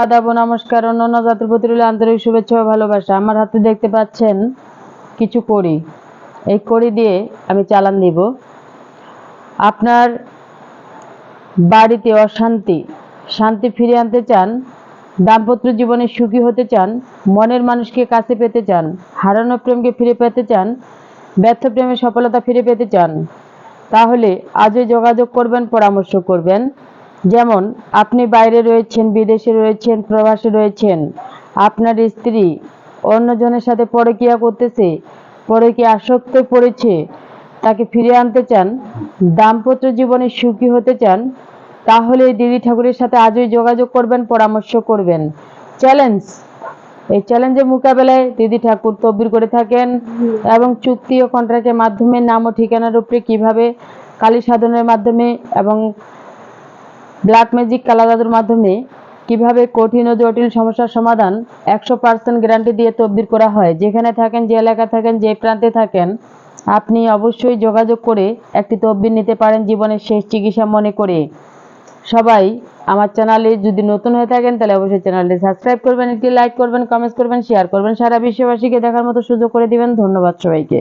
আদাব ও নমস্কার। অন্যান্য জাতির প্রতি রইল আন্তরিক শুভেচ্ছা ও ভালোবাসা। আমার হাতে দেখতে পাচ্ছেন কিছু কড়ি। এই কড়ি দিয়ে আমি চালান দিব। আপনার বাড়িতে শান্তি ফিরিয়ে আনতে চান, দাম্পত্য জীবনে সুখী হতে চান, মনের মানুষকে কাছে পেতে চান, হারানো প্রেমকে ফিরে পেতে চান, ব্যর্থ প্রেমে সফলতা ফিরে পেতে চান, তাহলে আজই যোগাযোগ করবেন, পরামর্শ করবেন। যেমন আপনি বাইরে রয়েছেন, বিদেশে রয়েছেন, প্রবাসে রয়েছেন, আপনার স্ত্রী অন্যজনের সাথে পরকীয়া করতেছে, পরকীয়া আসক্তে পড়েছে, তাকে ফিরিয়ে আনতে চান, দাম্পত্য জীবনে সুখী হতে চান, তাহলে দেবী ঠাকুরের সাথে আজই যোগাযোগ করবেন, পরামর্শ করবেন। চ্যালেঞ্জ, এই চ্যালেঞ্জের মোকাবেলায় দিদি ঠাকুর তদবির করে থাকেন এবং চুক্তি ও কন্ট্রাক্টের মাধ্যমে নাম ও ঠিকানার উপরে কিভাবে কালী সাধনের মাধ্যমে এবং ব্ল্যাক ম্যাজিক কালা জাদুর মাধ্যমে কিভাবে কঠিন ও জটিল সমস্যার সমাধান 100% গ্যারান্টি দিয়ে তদবির করা হয়। যেখানে থাকেন, যে এলাকা থাকেন, যে প্রান্তে থাকেন, আপনি অবশ্যই যোগাযোগ করে একটি তদবির নিতে পারেন জীবনের শেষ চিকিৎসা মনে করে। সবাই আমার চ্যানেলে যদি নতুন হয়ে থাকেন তাহলে অবশ্যই চ্যানেলটি সাবস্ক্রাইব করবেন, একটি লাইক করবেন, কমেন্ট করবেন, শেয়ার করবেন, সারা বিশ্ববাসীকে দেখার মতো সুযোগ করে দিবেন। ধন্যবাদ সবাইকে।